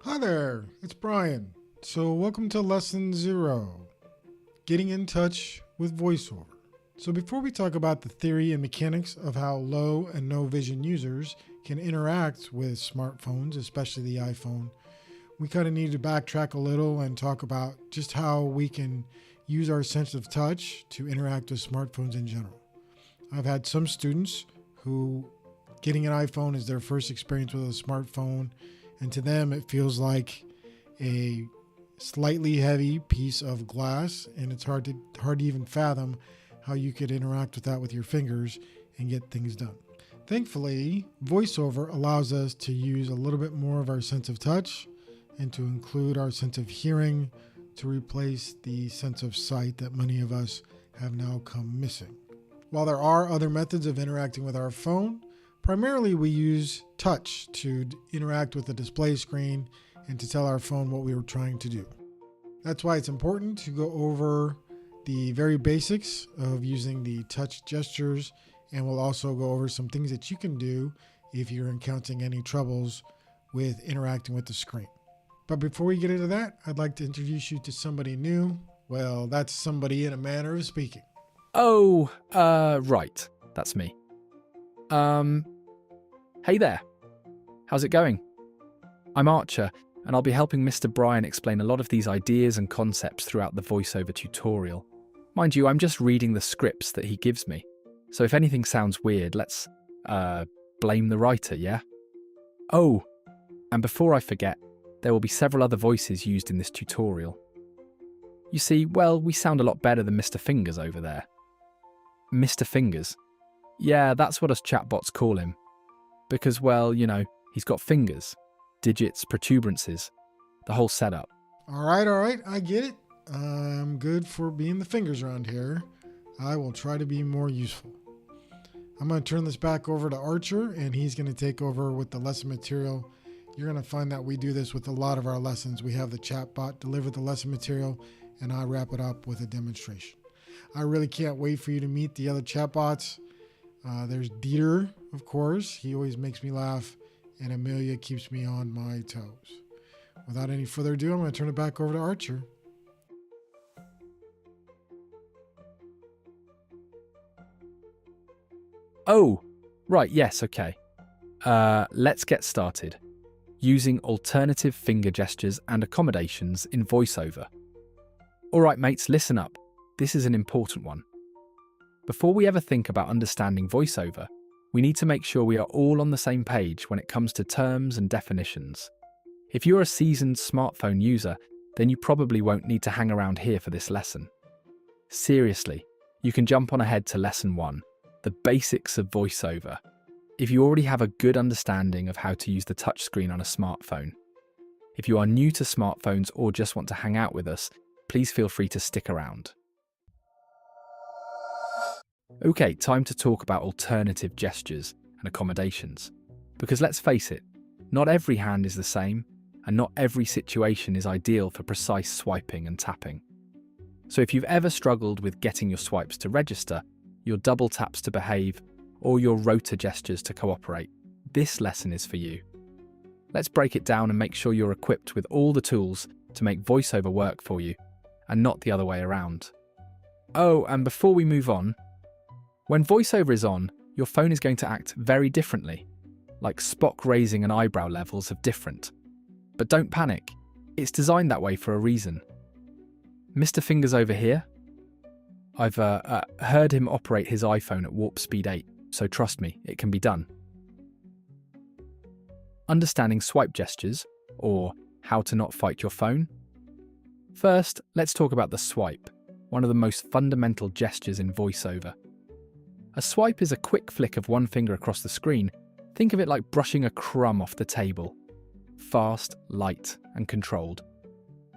Hi there, it's Brian. So welcome to lesson 0, getting in touch with VoiceOver. So before we talk about the theory and mechanics of how low and no vision users can interact with smartphones, especially the iPhone, we kind of need to backtrack a little and talk about just how we can use our sense of touch to interact with smartphones in general. I've had some students who getting an iPhone is their first experience with a smartphone, and to them it feels like a slightly heavy piece of glass, and it's hard to even fathom how you could interact with that with your fingers and get things done. Thankfully, VoiceOver allows us to use a little bit more of our sense of touch and to include our sense of hearing to replace the sense of sight that many of us have now come missing. While there are other methods of interacting with our phone, primarily we use touch to interact with the display screen and to tell our phone what we were trying to do. That's why it's important to go over the very basics of using the touch gestures, and we'll also go over some things that you can do if you're encountering any troubles with interacting with the screen. But before we get into that, I'd like to introduce you to somebody new. Well, that's somebody in a manner of speaking. Oh, right. That's me. Hey there. How's it going? I'm Archer, and I'll be helping Mr. Brian explain a lot of these ideas and concepts throughout the VoiceOver tutorial. Mind you, I'm just reading the scripts that he gives me, so if anything sounds weird, let's, blame the writer, yeah? Oh, and before I forget, there will be several other voices used in this tutorial. You see, well, we sound a lot better than Mr. Fingers over there. Mr. Fingers? Yeah, that's what us chatbots call him. Because, well, you know, he's got fingers, digits, protuberances, the whole setup. All right, I get it. I'm good for being the fingers around here. I will try to be more useful. I'm going to turn this back over to Archer, and he's going to take over with the lesson material. You're going to find that we do this with a lot of our lessons. We have the chatbot deliver the lesson material, and I wrap it up with a demonstration. I really can't wait for you to meet the other chatbots. There's Dieter, of course. He always makes me laugh, and Amelia keeps me on my toes. Without any further ado, I'm going to turn it back over to Archer. Oh, right, yes, okay. Let's get started. Using alternative finger gestures and accommodations in VoiceOver. All right, mates, listen up. This is an important one. Before we ever think about understanding VoiceOver, we need to make sure we are all on the same page when it comes to terms and definitions. If you're a seasoned smartphone user, then you probably won't need to hang around here for this lesson. Seriously, you can jump on ahead to lesson 1, the basics of VoiceOver, if you already have a good understanding of how to use the touchscreen on a smartphone. If you are new to smartphones or just want to hang out with us, please feel free to stick around. Okay, time to talk about alternative gestures and accommodations. Because let's face it, not every hand is the same, and not every situation is ideal for precise swiping and tapping. So if you've ever struggled with getting your swipes to register, your double taps to behave, or your rotor gestures to cooperate, this lesson is for you. Let's break it down and make sure you're equipped with all the tools to make VoiceOver work for you, and not the other way around. Oh, and before we move on, when VoiceOver is on, your phone is going to act very differently, like Spock raising and eyebrow levels of different. But don't panic, it's designed that way for a reason. Mr. Fingers over here? I've heard him operate his iPhone at warp speed 8, so trust me, it can be done. Understanding swipe gestures, or how to not fight your phone? First, let's talk about the swipe, one of the most fundamental gestures in VoiceOver. A swipe is a quick flick of one finger across the screen. Think of it like brushing a crumb off the table. Fast, light, and controlled.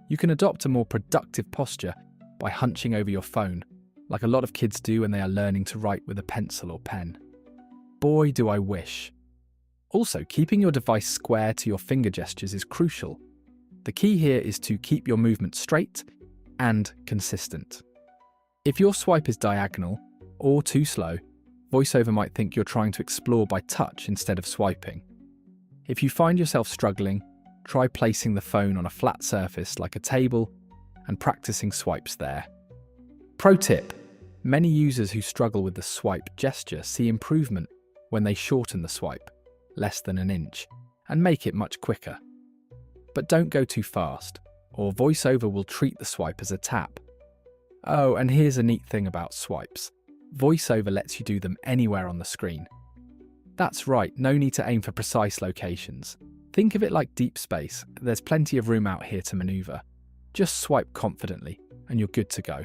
You can adopt a more productive posture by hunching over your phone, like a lot of kids do when they are learning to write with a pencil or pen. Boy, do I wish. Also, keeping your device square to your finger gestures is crucial. The key here is to keep your movement straight and consistent. If your swipe is diagonal or too slow, VoiceOver might think you're trying to explore by touch instead of swiping. If you find yourself struggling, Try placing the phone on a flat surface like a table and practicing swipes there. Pro tip: many users who struggle with the swipe gesture see improvement when they shorten the swipe, less than an inch, and make it much quicker. But don't go too fast, or VoiceOver will treat the swipe as a tap. Oh, and here's a neat thing about swipes. VoiceOver lets you do them anywhere on the screen. That's right, no need to aim for precise locations. Think of it like deep space. There's plenty of room out here to maneuver. Just swipe confidently, and you're good to go.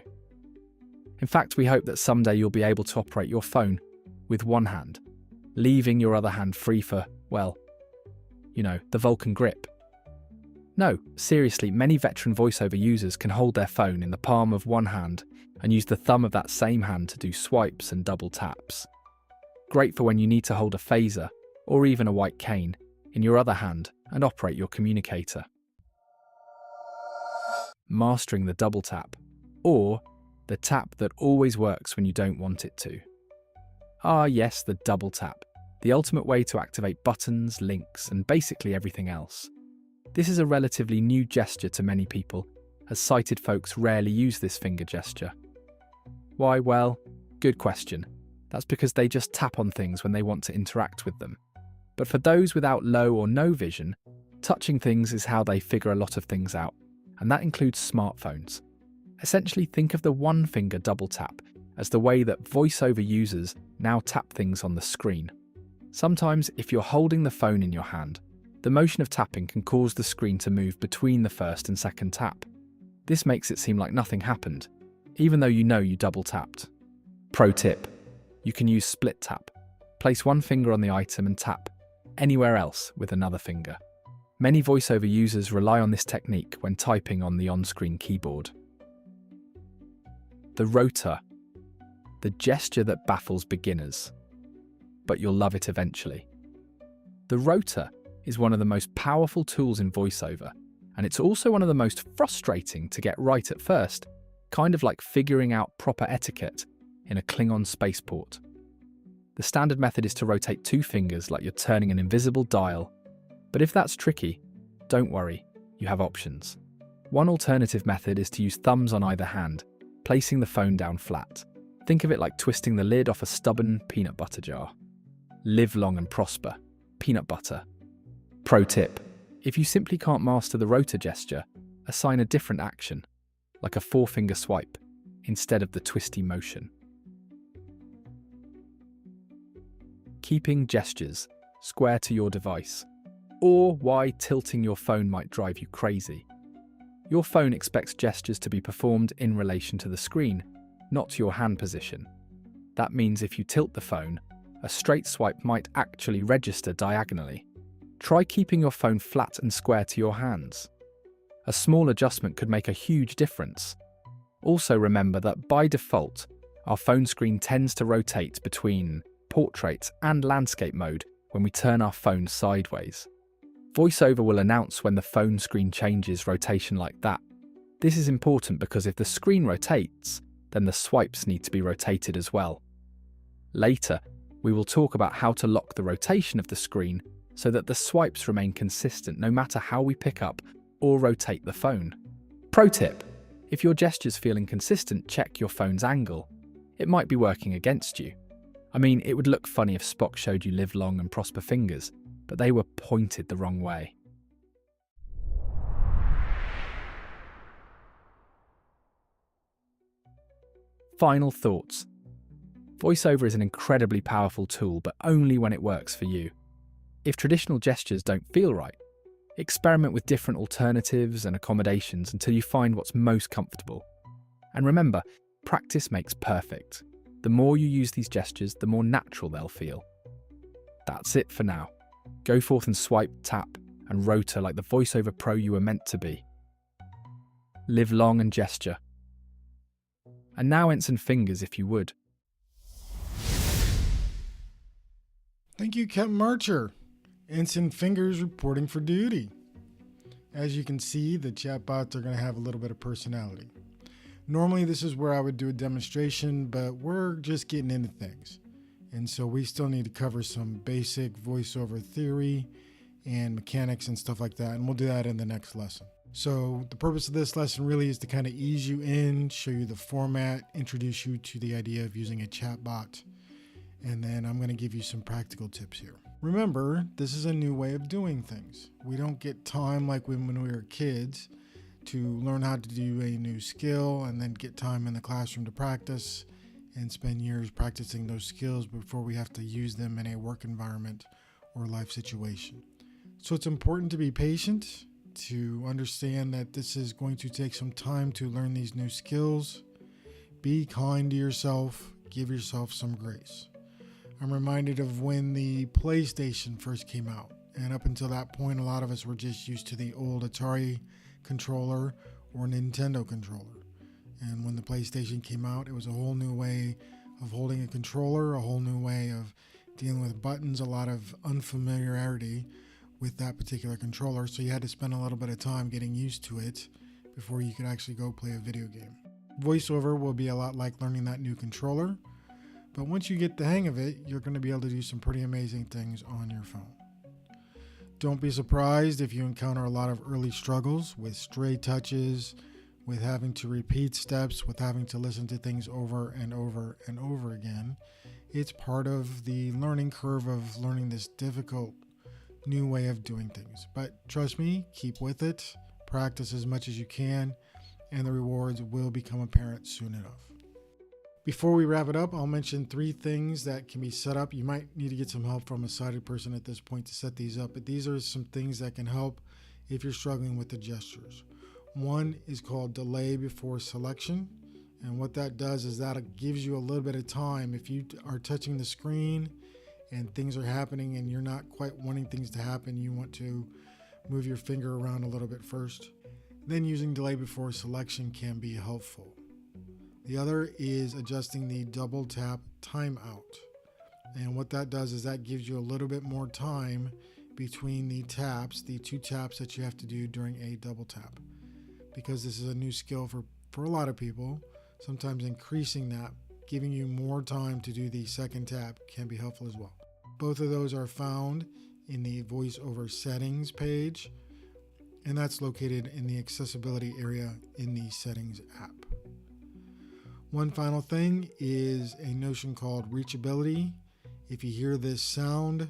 In fact, we hope that someday you'll be able to operate your phone with one hand, leaving your other hand free for, well, the Vulcan grip. No, seriously, many veteran VoiceOver users can hold their phone in the palm of one hand and use the thumb of that same hand to do swipes and double taps. Great for when you need to hold a phaser, or even a white cane, in your other hand and operate your communicator. Mastering the double tap, or the tap that always works when you don't want it to. Ah yes, the double tap, the ultimate way to activate buttons, links, and basically everything else. This is a relatively new gesture to many people, as sighted folks rarely use this finger gesture. Why? Well, good question. That's because they just tap on things when they want to interact with them. But for those without low or no vision, touching things is how they figure a lot of things out, and that includes smartphones. Essentially, think of the one-finger double tap as the way that VoiceOver users now tap things on the screen. Sometimes, if you're holding the phone in your hand, the motion of tapping can cause the screen to move between the first and second tap. This makes it seem like nothing happened, even though you double tapped. Pro tip: you can use split tap. Place one finger on the item and tap anywhere else with another finger. Many VoiceOver users rely on this technique when typing on the on-screen keyboard. The rotor, the gesture that baffles beginners, but you'll love it eventually. The rotor is one of the most powerful tools in VoiceOver, and it's also one of the most frustrating to get right at first, kind of like figuring out proper etiquette in a Klingon spaceport. The standard method is to rotate two fingers like you're turning an invisible dial, but if that's tricky, don't worry, you have options. One alternative method is to use thumbs on either hand, placing the phone down flat. Think of it like twisting the lid off a stubborn peanut butter jar. Live long and prosper. Peanut butter. Pro tip: if you simply can't master the rotor gesture, assign a different action, like a four-finger swipe, instead of the twisty motion. Keeping gestures square to your device, or why tilting your phone might drive you crazy. Your phone expects gestures to be performed in relation to the screen, not your hand position. That means if you tilt the phone, a straight swipe might actually register diagonally. Try keeping your phone flat and square to your hands. A small adjustment could make a huge difference. Also remember that by default, our phone screen tends to rotate between portrait and landscape mode when we turn our phone sideways. VoiceOver will announce when the phone screen changes rotation like that. This is important because if the screen rotates, then the swipes need to be rotated as well. Later, we will talk about how to lock the rotation of the screen so that the swipes remain consistent no matter how we pick up or rotate the phone. Pro tip: if your gestures feel inconsistent, check your phone's angle. It might be working against you. I mean, it would look funny if Spock showed you live long and prosper fingers, but they were pointed the wrong way. Final thoughts. VoiceOver is an incredibly powerful tool, but only when it works for you. If traditional gestures don't feel right, experiment with different alternatives and accommodations until you find what's most comfortable. And remember, practice makes perfect. The more you use these gestures, the more natural they'll feel. That's it for now. Go forth and swipe, tap, and rotor like the VoiceOver pro you were meant to be. Live long and gesture. And now Ensign Fingers if you would. Thank you, Captain Marcher. Ensign Fingers reporting for duty. As you can see, the chatbots are going to have a little bit of personality. Normally, this is where I would do a demonstration, but we're just getting into things. And so we still need to cover some basic VoiceOver theory and mechanics and stuff like that. And we'll do that in the next lesson. So the purpose of this lesson really is to kind of ease you in, show you the format, introduce you to the idea of using a chatbot. And then I'm going to give you some practical tips here. Remember, this is a new way of doing things. We don't get time like when we were kids to learn how to do a new skill and then get time in the classroom to practice and spend years practicing those skills before we have to use them in a work environment or life situation. So it's important to be patient, to understand that this is going to take some time to learn these new skills. Be kind to yourself, give yourself some grace. I'm reminded of when the PlayStation first came out, and up until that point, a lot of us were just used to the old Atari controller or Nintendo controller. And when the PlayStation came out, it was a whole new way of holding a controller, a whole new way of dealing with buttons, a lot of unfamiliarity with that particular controller. So you had to spend a little bit of time getting used to it before you could actually go play a video game. VoiceOver will be a lot like learning that new controller, but once you get the hang of it, you're going to be able to do some pretty amazing things on your phone. Don't be surprised if you encounter a lot of early struggles with stray touches, with having to repeat steps, with having to listen to things over and over and over again. It's part of the learning curve of learning this difficult new way of doing things. But trust me, keep with it, practice as much as you can, and the rewards will become apparent soon enough. Before we wrap it up, I'll mention 3 things that can be set up. You might need to get some help from a sighted person at this point to set these up, but these are some things that can help if you're struggling with the gestures. One is called delay before selection. And what that does is that gives you a little bit of time. If you are touching the screen and things are happening and you're not quite wanting things to happen, you want to move your finger around a little bit first. Then using delay before selection can be helpful. The other is adjusting the double tap timeout. And what that does is that gives you a little bit more time between the taps, the 2 taps that you have to do during a double tap. Because this is a new skill for a lot of people, sometimes increasing that, giving you more time to do the second tap can be helpful as well. Both of those are found in the VoiceOver settings page, and that's located in the accessibility area in the settings app. One final thing is a notion called reachability. If you hear this sound,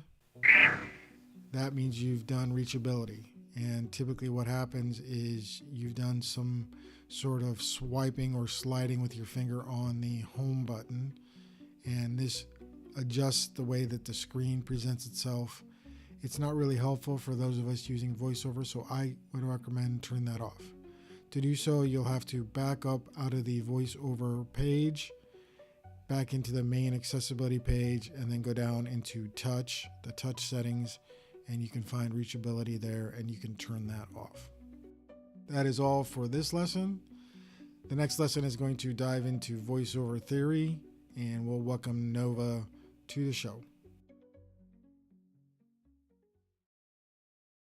that means you've done reachability. And typically what happens is you've done some sort of swiping or sliding with your finger on the home button, and this adjusts the way that the screen presents itself. It's not really helpful for those of us using VoiceOver, so I would recommend turn that off. To do so, you'll have to back up out of the VoiceOver page, back into the main accessibility page, and then go down into touch, the touch settings, and you can find reachability there and you can turn that off. That is all for this lesson. The next lesson is going to dive into VoiceOver theory, and we'll welcome Nova to the show.